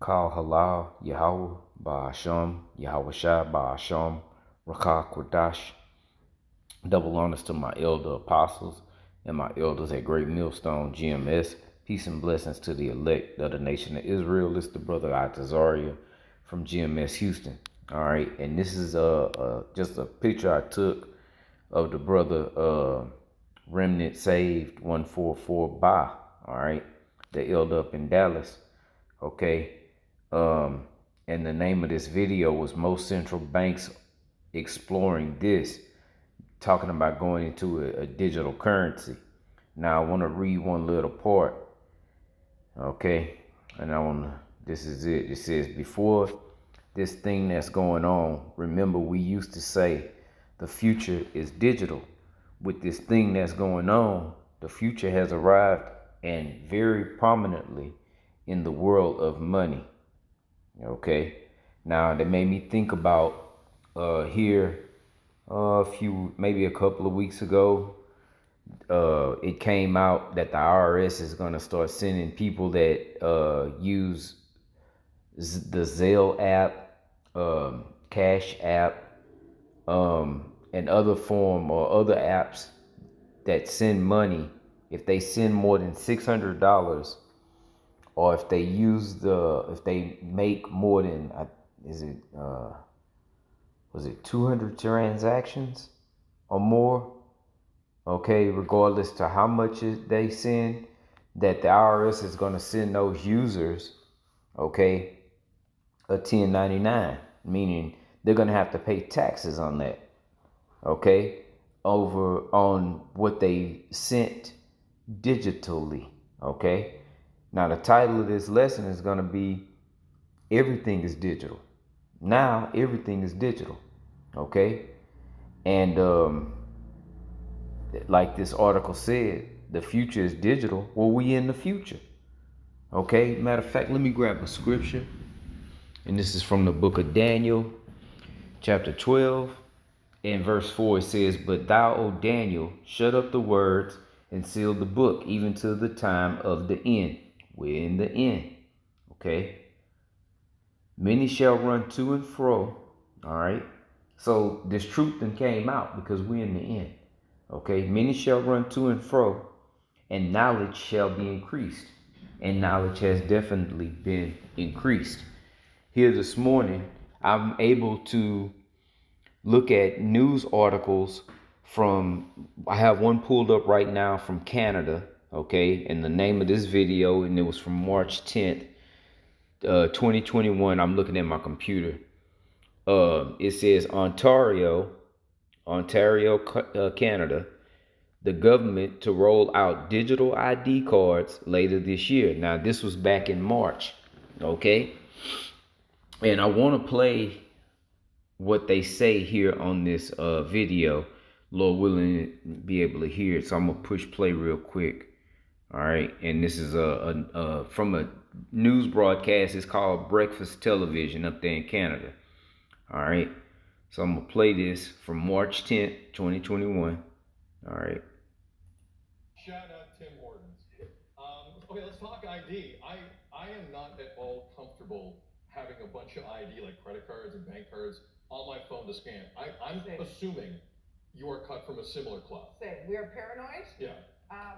Kal Halal YAHAWAH sham, Yahawashi sham, Rawchaa Qadash. Double honors to my elder apostles and my elders at Great Millstone GMS. Peace and blessings to the elect of the nation of Israel. It's the brother Atazaria from GMS Houston. All right, and this is just a picture I took of the brother Remnant Saved 144 Ba. All right, the elder up in Dallas. Okay, and the name of this video was Most Central Banks Exploring This, talking about going into a digital currency. Now I want to read one little part, okay? And this is it. It says, before this thing that's going on, remember we used to say the future is digital. With this thing that's going on, the future has arrived, and very prominently in the world of money. Okay, now that made me think about maybe a couple of weeks ago, it came out that the IRS is going to start sending people that use the Zelle app, Cash app, and other apps that send money. If they send more than $600, or if they make more than, was it 200 transactions or more? Okay, regardless to how much they send, that the IRS is going to send those users, okay, a 1099, meaning they're going to have to pay taxes on that, okay, over on what they sent digitally, okay. Now the title of this lesson is going to be Everything is Digital. Now everything is digital, okay, and like this article said, the future is digital. Well, we in the future. Okay. Matter of fact, let me grab a scripture. And this is from the book of Daniel, chapter 12, and verse 4. It says, but thou, O Daniel, shut up the words and seal the book, even to the time of the end. We're in the end. Okay. Many shall run to and fro. All right. So this truth then came out because we're in the end. Okay, many shall run to and fro, and knowledge shall be increased. And knowledge has definitely been increased. Here this morning, I'm able to look at news articles I have one pulled up right now from Canada, okay, and the name of this video, and it was from March 10th, 2021. I'm looking at my computer. It says Ontario, Canada, the government to roll out digital ID cards later this year. Now, this was back in March, okay? And I want to play what they say here on this video. Lord willing, be able to hear it. So I'm going to push play real quick. All right. And this is from a news broadcast. It's called Breakfast Television up there in Canada. All right. So I'm going to play this from March 10th, 2021. All right. Shout out Tim Hortons. Okay, let's talk ID. I am not at all comfortable having a bunch of ID, like credit cards and bank cards, on my phone to scan. I'm assuming you are cut from a similar cloth. Same. We are paranoid. Yeah.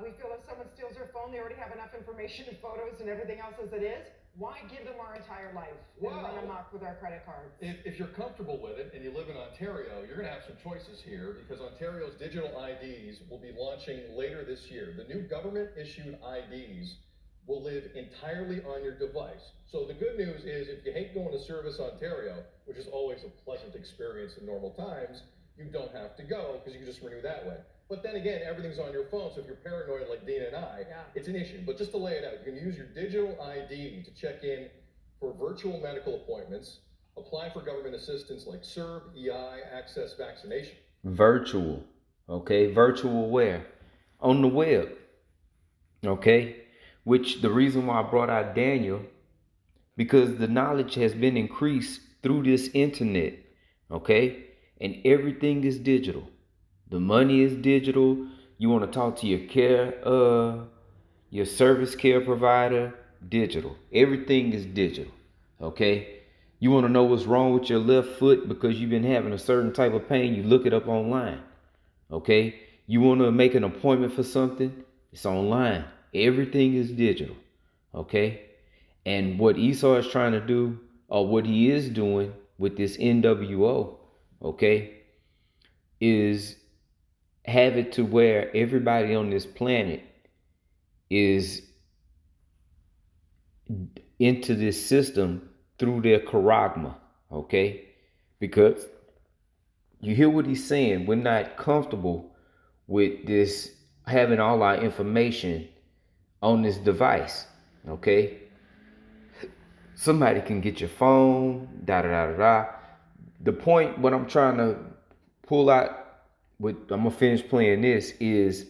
We feel if someone steals our phone, they already have enough information and photos and everything else as it is. Why give them our entire life and run amok with our credit cards? If you're comfortable with it and you live in Ontario, you're going to have some choices here, because Ontario's digital IDs will be launching later this year. The new government-issued IDs will live entirely on your device. So the good news is, if you hate going to Service Ontario, which is always a pleasant experience in normal times, you don't have to go because you can just renew that way. But then again, everything's on your phone, so if you're paranoid like Dina and I, it's an issue. But just to lay it out, you can use your digital ID to check in for virtual medical appointments, apply for government assistance like CERB, EI, access vaccination. Virtual, okay? Virtual where? On the web, okay? Which the reason why I brought out Daniel, because the knowledge has been increased through this internet, okay? And everything is digital. The money is digital. You want to talk to your service care provider, digital. Everything is digital. Okay? You want to know what's wrong with your left foot because you've been having a certain type of pain, you look it up online. Okay? You want to make an appointment for something, it's online. Everything is digital. Okay? And what Esau is trying to do, or what he is doing with this NWO, okay, is have it to where everybody on this planet is into this system through their charagma, okay? Because you hear what he's saying. We're not comfortable with this, having all our information on this device, okay? Somebody can get your phone, da da da da da. The point, what I'm trying to pull out, with I'm gonna finish playing this, is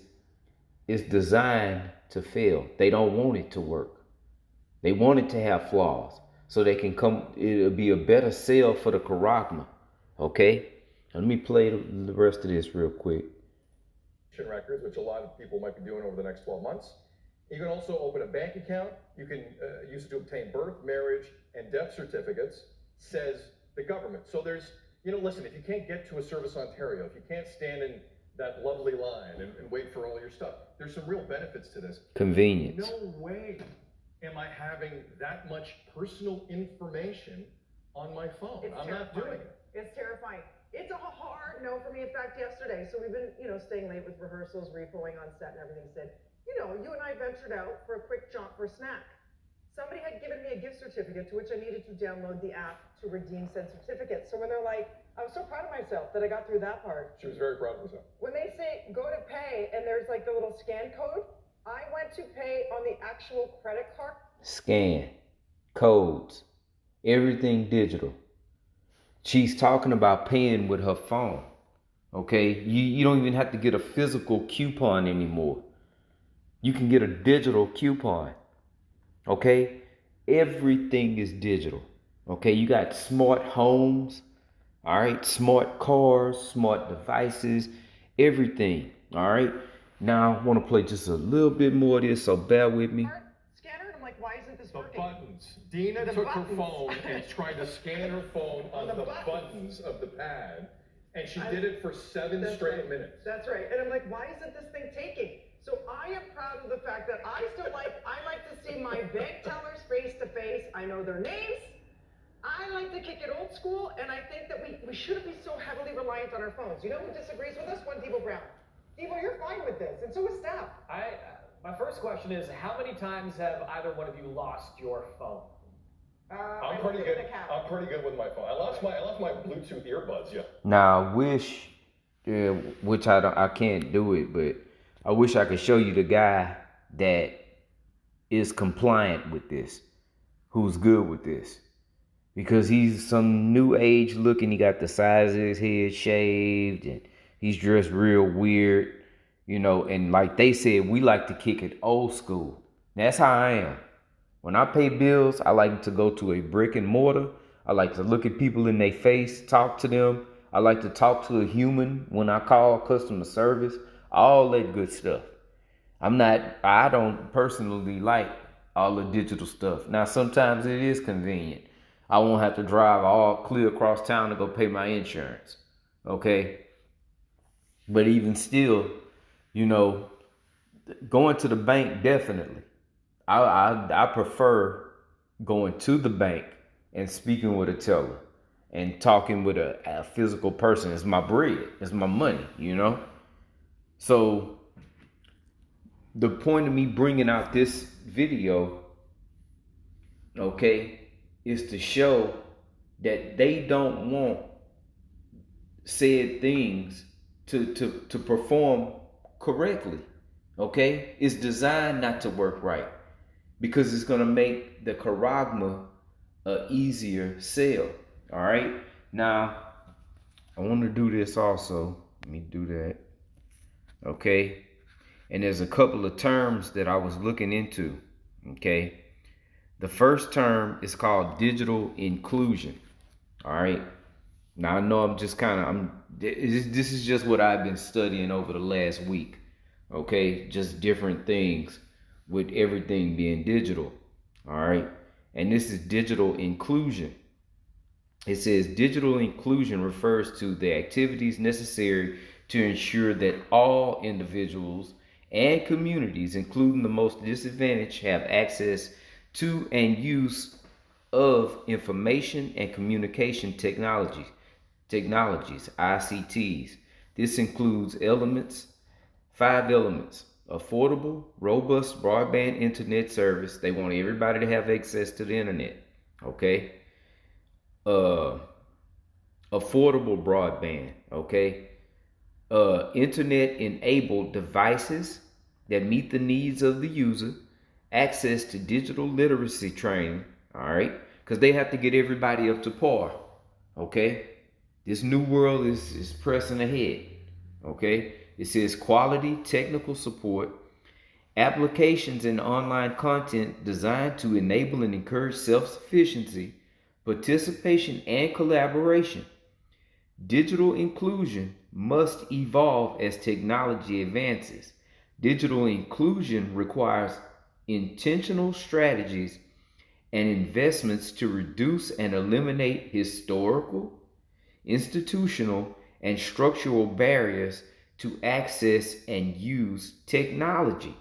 it's designed to fail. They don't want it to work. They want it to have flaws so they can come. It'll be a better sale for the charagma. Okay, let me play the rest of this real quick. Records, which a lot of people might be doing over the next 12 months. You can also open a bank account. You can use it to obtain birth, marriage, and death certificates, says the government. So there's, listen, if you can't get to a Service Ontario, if you can't stand in that lovely line and wait for all your stuff, there's some real benefits to this. Convenience. No way am I having that much personal information on my phone. I'm not doing it. It's terrifying. It's a hard no for me. In fact, yesterday, so we've been, staying late with rehearsals, repoing on set and everything, said, you and I ventured out for a quick jaunt for a snack. Somebody had given me a gift certificate to which I needed to download the app to redeem said certificate. So when they're like, I was so proud of myself that I got through that part. She was very proud of herself. When they say go to pay and there's like the little scan code, I went to pay on the actual credit card. Scan, codes, everything digital. She's talking about paying with her phone. Okay, you don't even have to get a physical coupon anymore. You can get a digital coupon. Okay, everything is digital. Okay, you got smart homes, all right, smart cars, smart devices, everything. All right, now I want to play just a little bit more of this, so bear with me. Scanner, and I'm like, why isn't this working? The buttons. Dina took her phone and tried to scan her phone on the buttons of the pad, and she did it for 7 straight minutes. That's right. And I'm like, why isn't this thing taking? So I am proud of the fact that I like to see my bank tellers face to face. I know their names. I like to kick it old school, and I think that we shouldn't be so heavily reliant on our phones. You know who disagrees with us? One Debo Brown. Debo, you're fine with this, and so is staff. My first question is, how many times have either one of you lost your phone? I'm pretty good. I'm pretty good with my phone. I lost my Bluetooth earbuds. Yeah. Now I wish, which I can't do it, but I wish I could show you the guy that is compliant with this, who's good with this, because he's some new age looking. He got the sides of his head shaved, and he's dressed real weird, and like they said, we like to kick it old school. That's how I am. When I pay bills, I like to go to a brick and mortar. I like to look at people in their face, talk to them. I like to talk to a human when I call customer service, all that good stuff. I don't personally like all the digital stuff. Now, sometimes it is convenient. I won't have to drive all clear across town to go pay my insurance. Okay? But even still, going to the bank, definitely. I prefer going to the bank and speaking with a teller and talking with a physical person. It's my bread. It's my money, So the point of me bringing out this video, okay, is to show that they don't want said things to perform correctly. Okay? It's designed not to work right, because it's going to make the charagma a easier sale. All right. Now, I want to do this also. Let me do that. Okay. And there's a couple of terms that I was looking into. Okay. The first term is called digital inclusion. All right. Now I know this is just what I've been studying over the last week. Okay. Just different things with everything being digital. All right. and this is digital inclusion. It says digital inclusion refers to the activities necessary to ensure that all individuals and communities, including the most disadvantaged, have access to and use of information and communication technologies, ICTs. This includes five elements: affordable, robust broadband internet service. They want everybody to have access to the internet. Okay. Uh, affordable broadband. Okay. Internet enabled devices that meet the needs of the user, access to digital literacy training. All right. Because they have to get everybody up to par. Okay. This new world is pressing ahead. Okay. It says quality technical support, applications and online content designed to enable and encourage self-sufficiency, participation, and collaboration. Digital inclusion must evolve as technology advances. Digital inclusion requires intentional strategies and investments to reduce and eliminate historical, institutional, and structural barriers to access and use technology.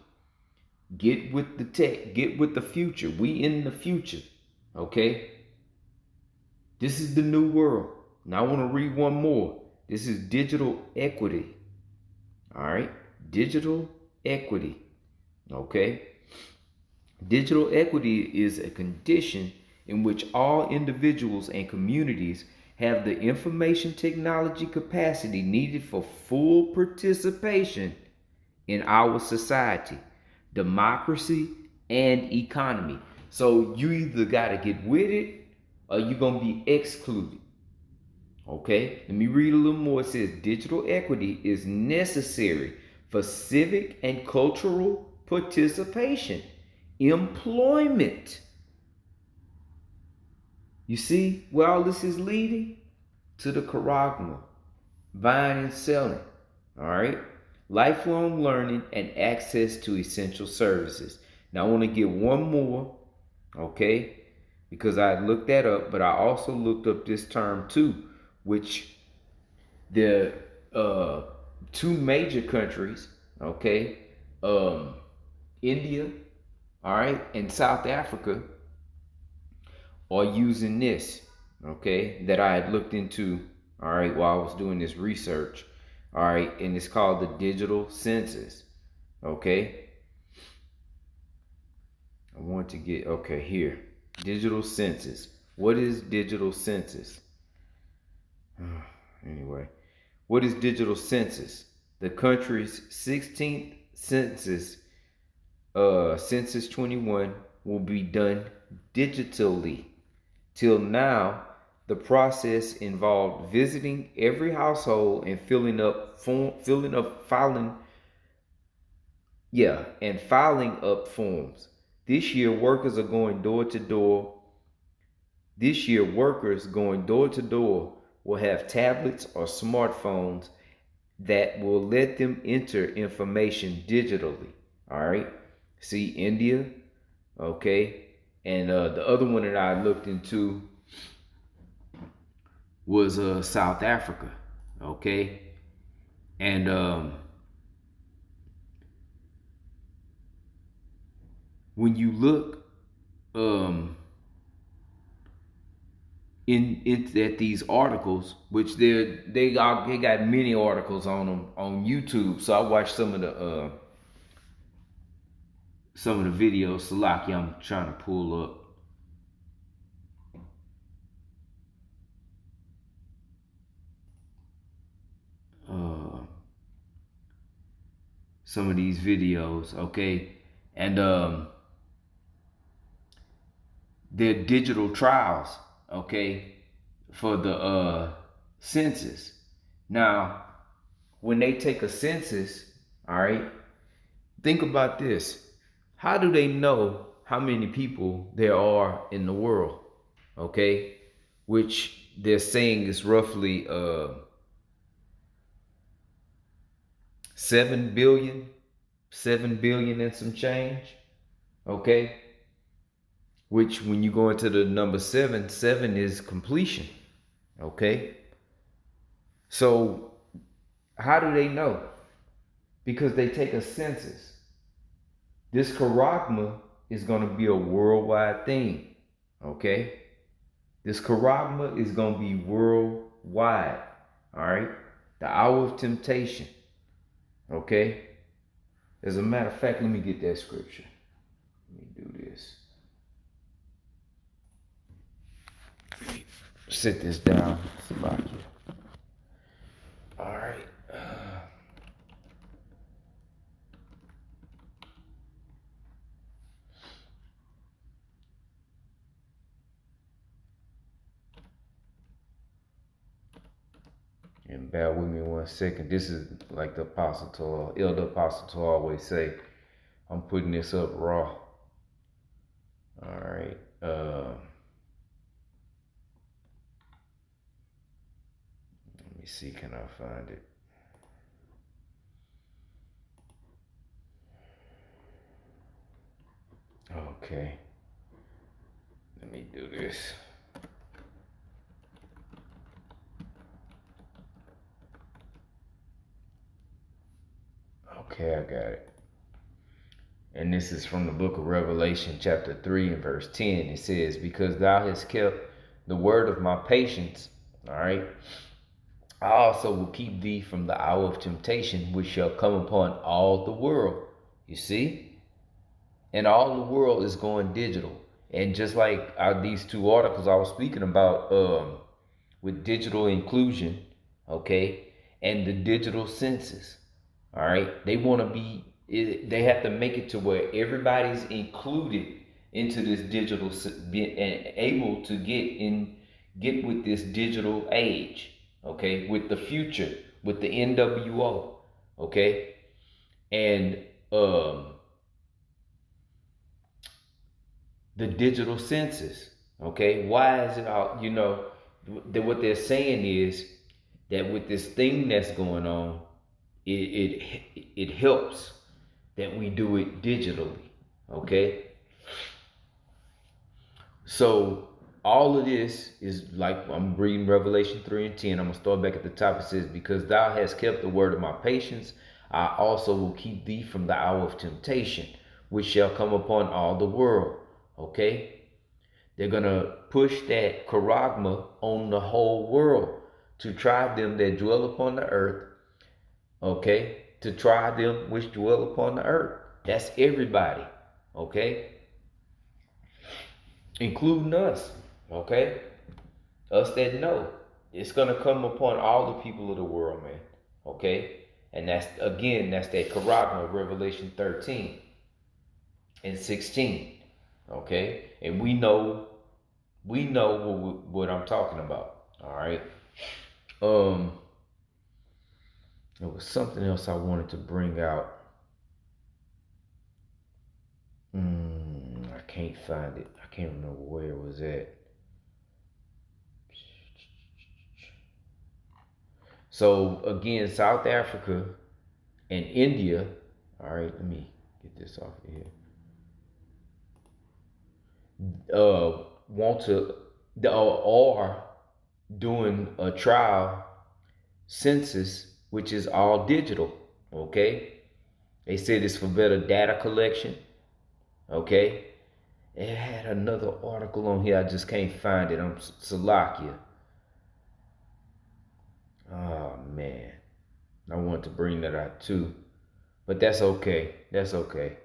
Get with the tech, get with the future. We in the future, okay? This is the new world. Now I want to read one more. This is digital equity. All right? Digital equity. Okay? Digital equity is a condition in which all individuals and communities have the information technology capacity needed for full participation in our society, democracy, and economy. So you either got to get with it or you're going to be excluded. Okay, let me read a little more. It says digital equity is necessary for civic and cultural participation, employment. You see where all this is leading? To the charagma, buying and selling. All right, lifelong learning and access to essential services. Now I want to get one more, okay, because I looked that up, but I also looked up this term too, which the two major countries, okay, India, all right, and South Africa are using this, okay, that I had looked into, all right, while I was doing this research, all right, and it's called the digital census, okay. I want to get, okay, here, digital census. What is digital census? Anyway, what is digital census? The country's 16th census, census 21, will be done digitally. Till now, the process involved visiting every household and filing up forms. This year, workers going door to door will have tablets or smartphones that will let them enter information digitally. All right. See, India, okay, and the other one that I looked into was South Africa, okay, and when you look at these articles, which they got many articles on them on YouTube. So I watched some of the videos. Salaki, I'm trying to pull up. Some of these videos, okay, and they're digital trials, okay, for the census. Now, when they take a census, all right, think about this. How do they know how many people there are in the world? Okay, which they're saying is roughly 7 billion and some change. Okay, which when you go into the number 7, 7 is completion. Okay? So how do they know? Because they take a census. This charagma is going to be a worldwide thing. Okay? This charagma is going to be worldwide. All right? The hour of temptation. Okay? As a matter of fact, let me get that scripture. Let me do this. Sit this down. All right. And bear with me 1 second. This is like the Apostle Tor, Elder Apostle Tor always say. I'm putting this up raw. All right. Let me see. Can I find it? Okay. Let me do this. Okay, I got it. And this is from the book of Revelation, chapter 3 and verse 10. It says, because thou hast kept the word of my patience, all right, I also will keep thee from the hour of temptation, which shall come upon all the world. You see? And all the world is going digital. And just like these 2 articles I was speaking about with digital inclusion, okay, and the digital census, all right, they want to be, they have to make it to where everybody's included into this digital and able to get with this digital age, okay, with the future, with the NWO, okay, and the digital census, okay. Why is it all? You know, what they're saying is that with this thing that's going on, it helps that we do it digitally, okay? So all of this is like, I'm reading Revelation 3 and 10. I'm gonna start back at the top. It says, because thou hast kept the word of my patience, I also will keep thee from the hour of temptation, which shall come upon all the world, okay? They're gonna push that charagma on the whole world to try them that dwell upon the earth, okay? To try them which dwell upon the earth. That's everybody, okay? Including us, okay? Us that know. It's gonna come upon all the people of the world, man, okay? And that's, again, that's that charagma, Revelation 13 and 16, okay? And we know what I'm talking about, all right? There was something else I wanted to bring out. I can't find it. I can't remember where it was at. So again, South Africa and India. All right, let me get this off of here. Want to are doing a trial census, which is all digital. Okay, they said it's for better data collection. Okay, it had another article on here. I just can't find it. I'm Salakia. Oh man, I want to bring that out too, but that's okay. That's okay.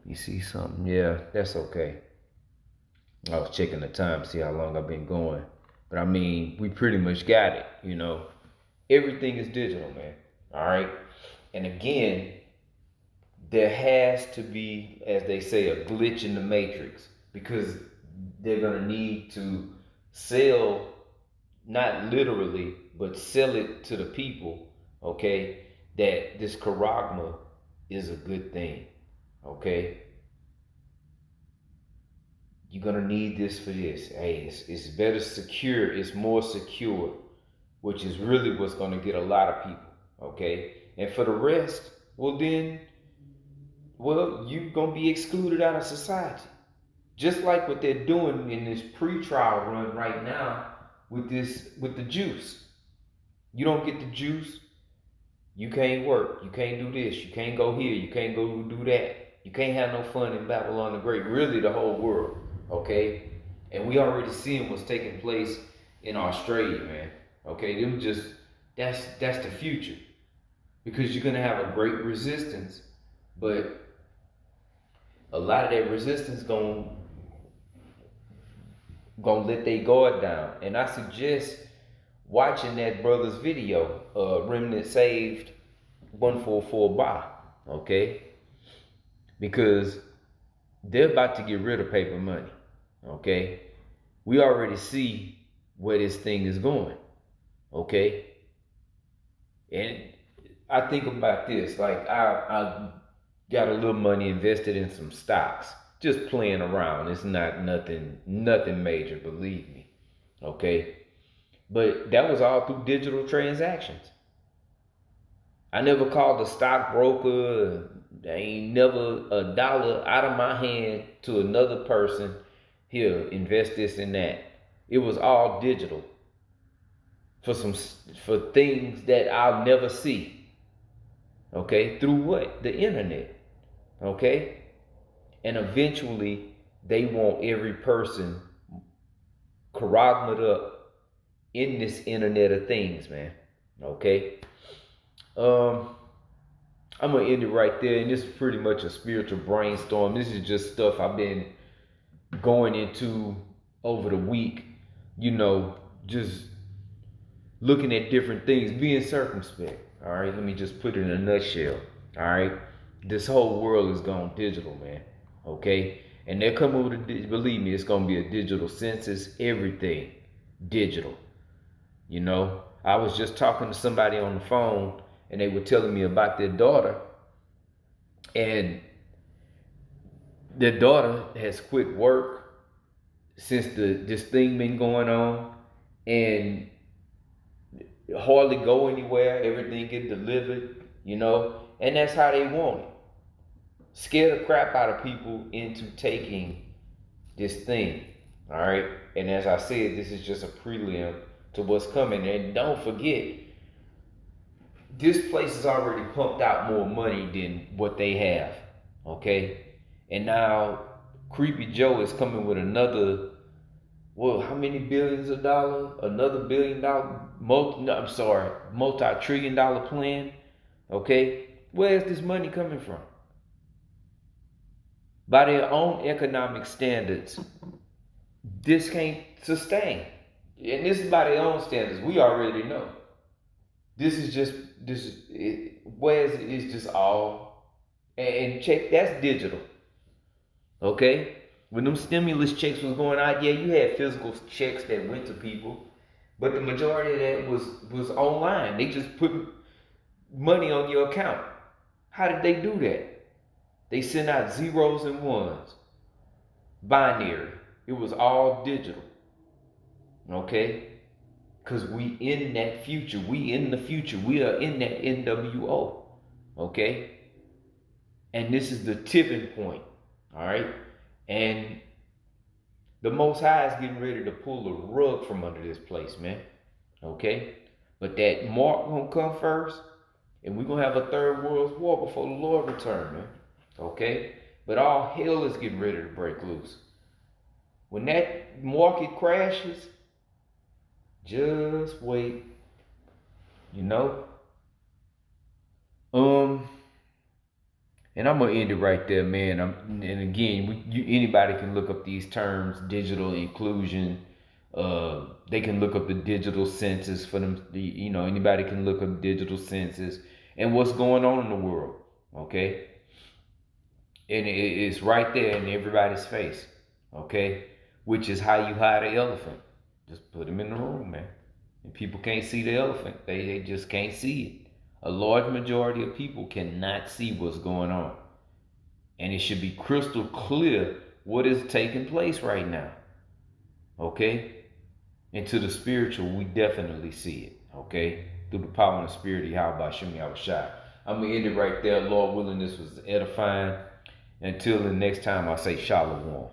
You see something? Yeah, that's okay. I was checking the time to see how long I've been going, but I mean, we pretty much got it. You know, everything is digital, man. All right, and again, there has to be, as they say, a glitch in the matrix, because they're gonna need to sell, not literally, but sell it to the people, okay, that this charagma is a good thing, okay? You're gonna need this for this. Hey, it's better secure, it's more secure, which is really what's gonna get a lot of people, okay? And for the rest, well then, you're gonna be excluded out of society, Just like what they're doing in this pre-trial run right now with the juice. You don't get the juice, you can't work, you can't do this, you can't go here, you can't go do that. You can't have no fun in Babylon the Great, really the whole world, okay? And we already seeing what's taking place in Australia, man. Okay, that's the future. Because you're gonna have a great resistance, but a lot of that resistance gonna let their guard down. And I suggest watching that brother's video, Remnant Saved 144 Bar, okay? Because they're about to get rid of paper money, okay? We already see where this thing is going, okay? And I think about this, like I got a little money invested in some stocks, just playing around. It's not nothing major, believe me, okay? But that was all through digital transactions. I never called a stockbroker. There ain't never a dollar out of my hand to another person. Here, invest this and that. It was all digital for things that I'll never see. Okay, through what? The internet. Okay, and eventually they want every person corralled up in this internet of things, man. Okay. I'm gonna end it right there, and this is pretty much a spiritual brainstorm. This is just stuff I've been going into over the week, you know, just looking at different things, being circumspect. All right, let me just put it in a nutshell. All right, this whole world is gone digital, man. Okay, and they're coming with a, believe me, it's gonna be a digital census, everything digital. You know, I was just talking to somebody on the phone, and they were telling me about their daughter, and their daughter has quit work since this thing been going on, and hardly go anywhere. Everything get delivered, you know, and that's how they want it. Scare the crap out of people into taking this thing, all right? And as I said, this is just a prelim to what's coming. And don't forget, this place has already pumped out more money than what they have, okay? And now Creepy Joe is coming with another, well, how many billions of dollars? Another $1 billion, multi-trillion-dollar plan, okay? Where is this money coming from? By their own economic standards, this can't sustain. And this is by their own standards. We already know. Where is it? It's just all, and check, that's digital. Okay? When them stimulus checks was going out, yeah, you had physical checks that went to people, but the majority of that was online. They just put money on your account. How did they do that? They sent out zeros and ones. Binary. It was all digital. Okay? Because we in that future. We in the future. We are in that NWO. Okay? And this is the tipping point. Alright? And the Most High is getting ready to pull the rug from under this place, man. Okay? But that mark gonna come first. And we're gonna have a third world war before the Lord return, man. Okay? But all hell is getting ready to break loose. When that market crashes, just wait. You know? And I'm gonna end it right there, man. And again, anybody can look up these terms: digital inclusion. They can look up the digital census for them. You know, anybody can look up digital census and what's going on in the world. Okay, and it's right there in everybody's face. Okay, which is how you hide an elephant. Just put them in the room, man. And people can't see the elephant. They just can't see it. A large majority of people cannot see what's going on. And it should be crystal clear what is taking place right now. Okay? And to the spiritual, we definitely see it. Okay? Through the power and the spirit of Yahawashi. I'm going to end it right there. Lord willing, this was edifying. Until the next time, I say shalom.